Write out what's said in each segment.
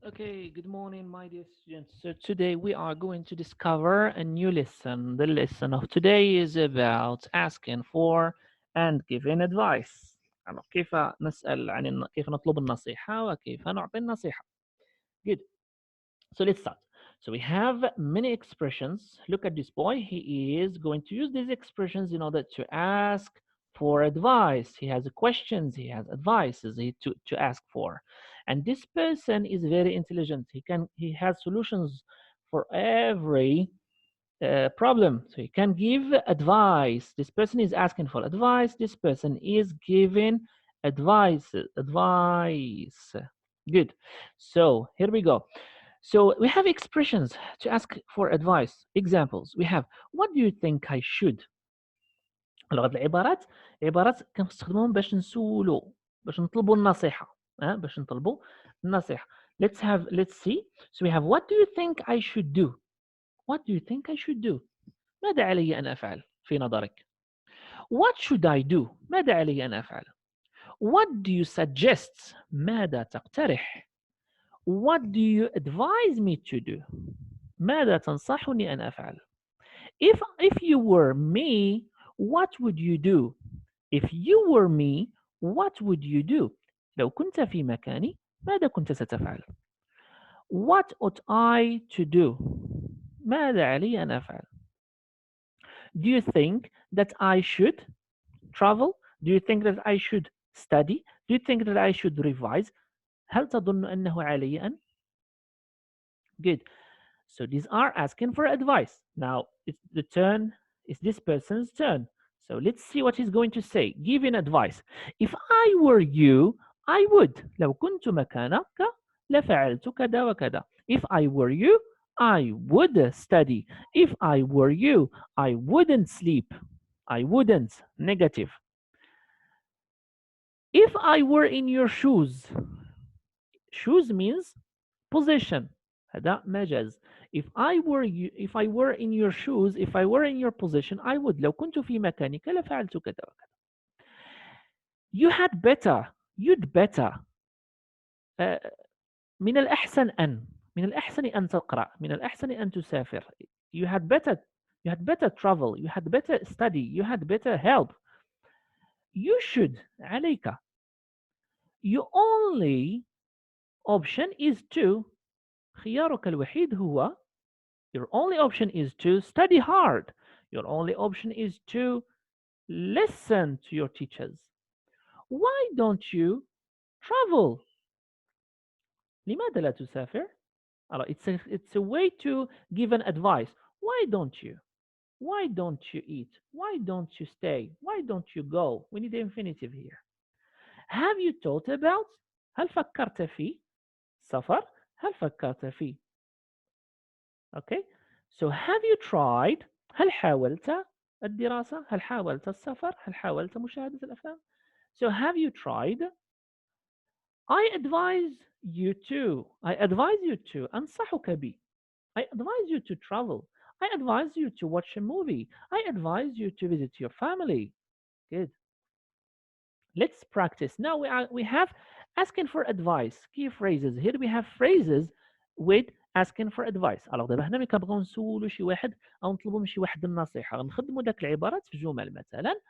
Okay, good morning, my dear students. So today we are going to discover a new lesson. The lesson of today is about asking for and giving advice. يعني كيف نطلب النصيحة وكيف نعطي النصيحة. Good. So let's start. So we have many expressions. Look at this boy. He is going to use these expressions in order to ask for advice. He has questions. He has advices to ask for. And this person is very intelligent. He has solutions for every problem. So he can give advice. This person is asking for advice. This person is giving advice. Advice. Good. So here we go. So we have expressions to ask for advice. Examples. We have what do you think I should? لغة العبارات عبارات كنستخدموهم باش نسولو باش نطلبوا النصيحة باش نطلبوا النصيحة. Let's see. So we have what do you think I should do? What do you think I should do? ماذا علي أن أفعل في نظرك؟ What should I do? ماذا علي أن أفعل؟ What do you suggest? ماذا تقترح؟ What do you advise me to do? ماذا تنصحني أن أفعل؟ If you were me, what would you do? If you were me, what would you do? لو كنت في مكاني ماذا كنت ستفعل؟ What ought I to do? ماذا علي أن أفعل؟ Do you think that I should travel? Do you think that I should study? Do you think that I should revise? هل تظن أنه علي أن؟ Good. So these are asking for advice. Now it's this person's turn. So let's see what he's going to say. Giving advice. If I were you, I would. لو كنت مكانك لفعلت كذا وكذا. If I were you, I would study. If I were you, I wouldn't sleep. I wouldn't. Negative. If I were in your shoes, shoes means position. هذا مجاز. If I were in your shoes, if I were in your position, I would. لو كنت في مكانك لفعلت كذا وكذا. You had better. You'd better. آه، من الأحسن أن. من الأحسن أن تقرأ. من الأحسن أن تسافر. You had better. You had better travel. You had better study. You had better help. You should. عليك. Your only option is to. خيارك الوحيد هو. Your only option is to study hard. Your only option is to listen to your teachers. Why don't you travel? لماذا لا تسافر? It's a way to give an advice. Why don't you? Why don't you eat? Why don't you stay? Why don't you go? We need the infinitive here. Have you thought about? هل فكرت في سفر؟ هل فكرت في Okay. So have you tried? هل حاولت الدراسة؟ هل حاولت السفر؟ هل حاولت مشاهدة الأفلام؟ So have you tried? I advise you to. I advise you to. أنصحك بي. I advise you to travel. I advise you to watch a movie. I advise you to visit your family. Good. Let's practice. Now we have asking for advice. Key phrases. Here we have phrases with asking for advice. Alors دابا هنا ملي كنبغيو نسولو شي واحد او نطلبوا من شي واحد النصيحة غنخدموا داك العبارات في جمل مثلا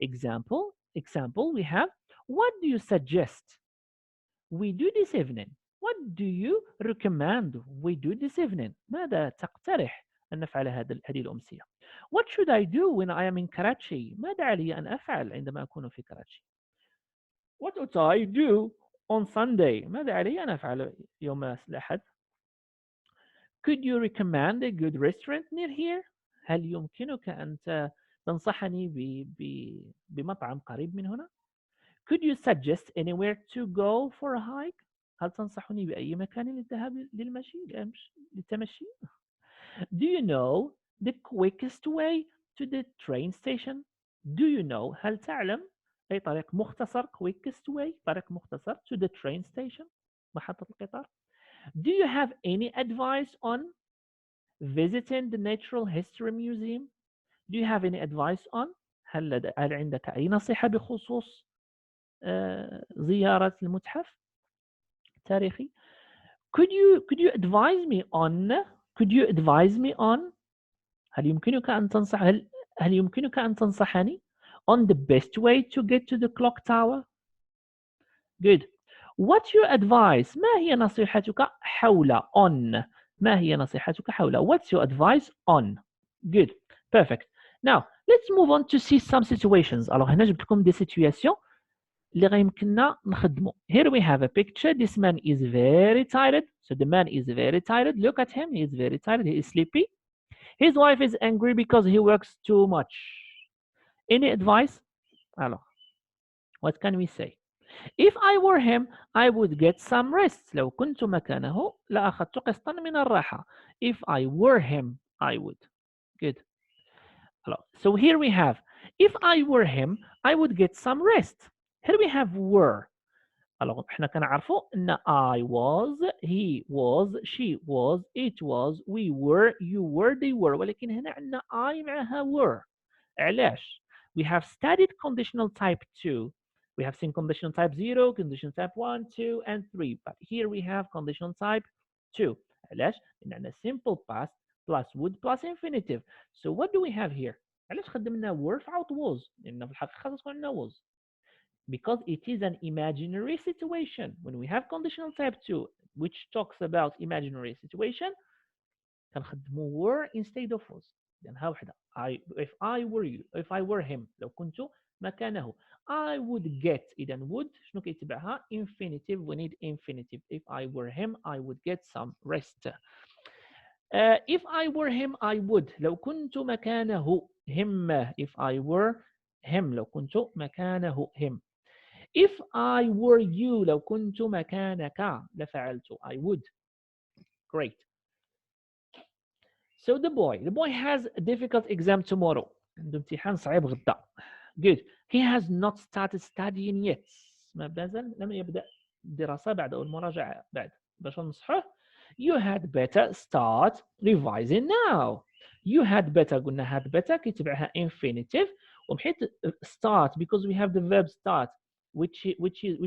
example we have what do you suggest we do this evening. What do you recommend we do this evening. ماذا تقترح أن نفعل هذه الأمسية. What should I do when I am in Karachi. ماذا علي أن أفعل عندما أكون في كراتشي. What ought I do on Sunday. ماذا علي أن أفعل يوم الأحد. Could you recommend a good restaurant near here. هل يمكنك أن تنصحني بمطعم قريب من هنا. Could you suggest anywhere to go for a hike. هل تنصحني بأي مكان للذهاب للتمشي. Do you know the quickest way to the train station. Do you know هل تعلم أي طريق مختصر quickest way طريق مختصر to the train station محطة القطار. Do you have any advice on visiting the Natural History Museum. Do you have any advice on هل عندك أي نصيحة بخصوص زيارة المتحف التاريخي. could you advise me on could you advise me on هل يمكنك أن تنصح هل يمكنك أن تنصحني on the best way to get to the clock tower. Good. What's your advice? ما هي نصيحتك حول on ما هي نصيحتك حول what's your advice on. Good. Perfect. Now let's move on to see some situations. Alors هنا جبت لكم des situations اللي غيمكننا نخدمو. Here we have a picture. This man is very tired. So the man is very tired. Look at him. He is very tired. He is sleepy. His wife is angry because he works too much. Any advice? Alors, what can we say? If I were him, I would get some rest. لو كنت مكانه لأخذت قسطا من الراحة. If I were him, I would. Good. So here we have, if I were him, I would get some rest. Here we have were. Alors, احنا كنعرفوا ان I was, he was, she was, it was, we were, you were, they were. ولكن هنا عندنا I معها were. علاش؟ We have studied conditional type 2. We have seen conditional type 0, conditional type 1, 2, and 3. But here we have conditional type 2. علاش؟ لأن عندنا simple past plus would plus infinitive. So what do we have here? علاش خدمنا were في عوض was؟ لأن في الحقيقة خاص تكون عندنا was. Because it is an imaginary situation. When we have conditional type 2, which talks about imaginary situation, كنخدموا were instead of was. إذن ها وحدة. If I were you, if I were him, لو كنت مكانه, I would get. إذن would شنو كيتبعها؟ Infinitive. We need infinitive. If I were him, I would get some rest. If I were him, I would. لو كنت مكانه him. If I were him. لو كنت مكانه him. If I were you, لو كنت مكانك لفعلت. I would. Great. So the boy has a difficult exam tomorrow. عنده امتحان صعيب غدا. Good. He has not started studying yet. ما زال لم يبدأ الدراسة بعد أو المراجعة بعد. باش ننصحه you had better start revising now. You had better قلنا had better كيتبعها infinitive ومحيت start because we have the verb start which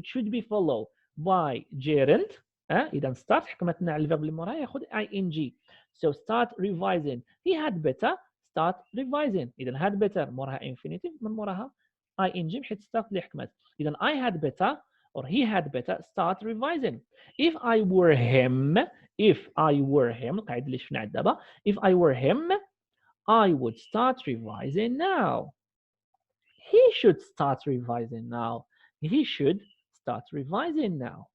should be followed by gerund. إذا start حكمتنا على الverb اللي موراها ياخذ ing. So start revising. He had better start revising. إذا had better موراها infinitive من موراها ing بحيث start اللي حكمت. إذا I had better or he had better start revising. If I were him, القاعدة اللي شفنا دابا, if I were him, I would start revising now. He should start revising now. He should start revising now.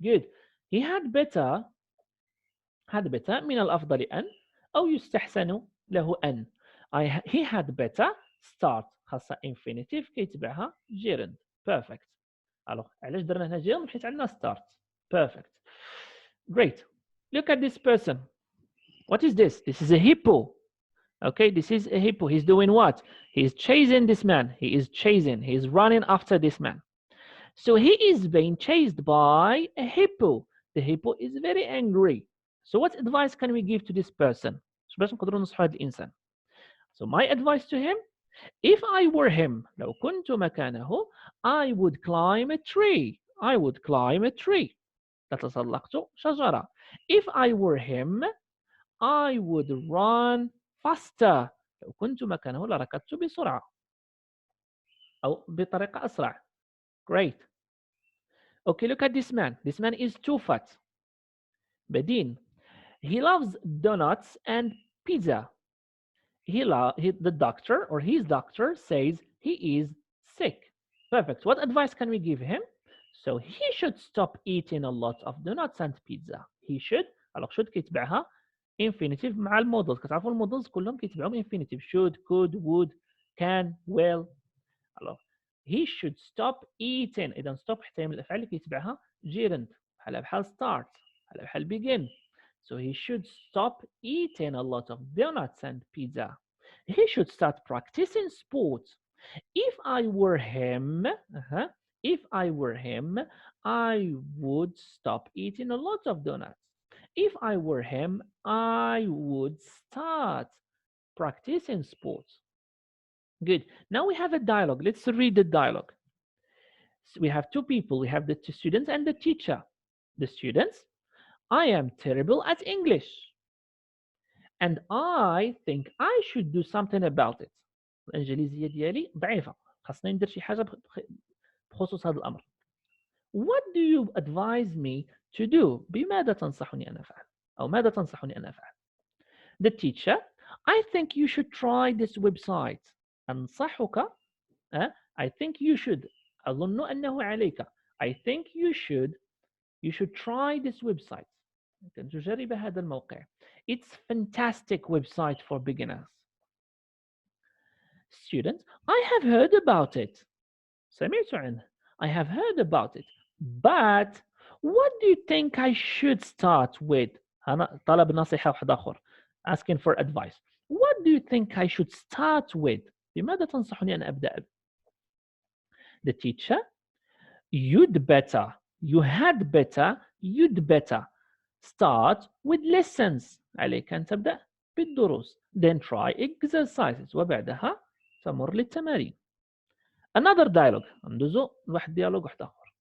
Good. He had better من الأفضل أن أو يستحسن له أن. He had better start خاصة infinitive كيتبعها gerund. Perfect. Alors علاش درنا هنا gerund حيت عندنا start. Perfect. Great. Look at this person. What is this? This is a hippo. Okay, this is a hippo. He's doing what? He is chasing this man. He is running after this man. So he is being chased by a hippo. The hippo is very angry. So what advice can we give to this person? So my advice to him, if I were him, لو كنت مكانه, I would climb a tree. I would climb a tree. لتسلقت شجرة. If I were him, I would run faster. لو كنت مكانه لركضت بسرعة أو بطريقة أسرع. Great. Okay, look at this man. This man is too fat. بدين. He loves donuts and pizza. The doctor or his doctor says he is sick. Perfect. What advice can we give him? So he should stop eating a lot of donuts and pizza. He should. Alors should كيتبعها infinitive مع المودلز. كتعرفوا المودلز كلهم كيتبعهم infinitive. Should, could, would, can, will. Alors he should stop eating. إذا stop حتى من الأفعال اللي كيتبعها gerund. بحال start. بحال begin. So he should stop eating a lot of donuts and pizza. He should start practicing sports. If I were him, I would stop eating a lot of donuts. If I were him, I would start practicing sports. Good. Now we have a dialogue. Let's read the dialogue. So we have two people. We have the two students and the teacher. The students, I am terrible at English and I think I should do something about it. الإنجليزية ديالي ضعيفة، خاصني ندير شي حاجة بخصوص هذا الأمر. What do you advise me to do؟ بماذا تنصحني أن أفعل؟ أو ماذا تنصحني أن أفعل؟ The teacher, I think you should try this website. أنصحك I think you should أظن أنه عليك I think you should try this website. أن تجرب هذا الموقع. It's fantastic website for beginners. Student, I have heard about it. سمعت عنه. I have heard about it. But what do you think I should start with? أنا طلب نصيحة واحد آخر. Asking for advice. What do you think I should start with? بماذا تنصحني أن أبدأ؟ The teacher, you'd better start with lessons. عليك أن تبدأ بالدروس. Then try exercises. وبعدها تمر للتمارين. Another dialogue. ندوزو لواحد ديالوج واحد آخر.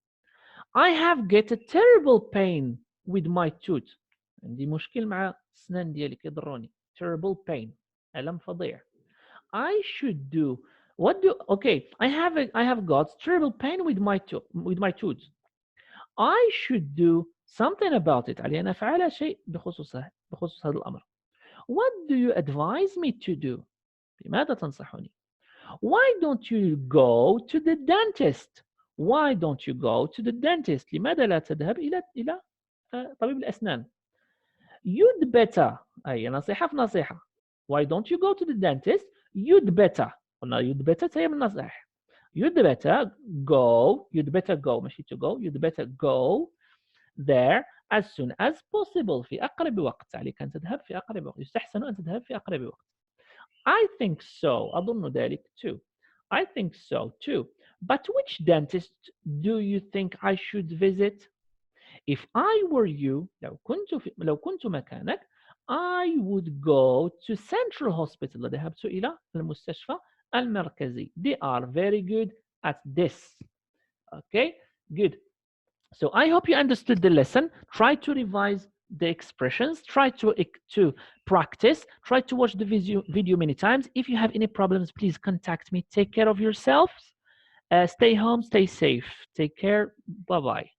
I have get a terrible pain with my tooth. عندي مشكل مع السنان ديالي كيضروني. Terrible pain. ألم فظيع. I should do what do okay I have got terrible pain with my tooth. I should do something about it. علي أن أفعل شيء بخصوص هذا الأمر. What do you advise me to do؟ بماذا تنصحني؟ Why don't you go to the dentist? Why don't you go to the dentist؟ لماذا لا تذهب إلى طبيب الأسنان؟ You'd better أي نصيحة في نصيحة. Why don't you go to the dentist? You'd better قلنا you'd better تهي من نصائح. You'd better go ماشي to go. You'd better go there as soon as possible في أقرب وقت. عليك أن تذهب في أقرب وقت. يستحسن أن تذهب في أقرب وقت. I think so. أظن ذلك too. I think so too. But which dentist do you think I should visit? If I were you, لو كنت مكانك, I would go to Central Hospital. ذهبت إلى المستشفى المركزي. They are very good at this. Okay, good. So I hope you understood the lesson. Try to revise the expressions. Try to practice. Try to watch the video many times. If you have any problems, please contact me. Take care of yourselves. Stay home. Stay safe. Take care. Bye-bye.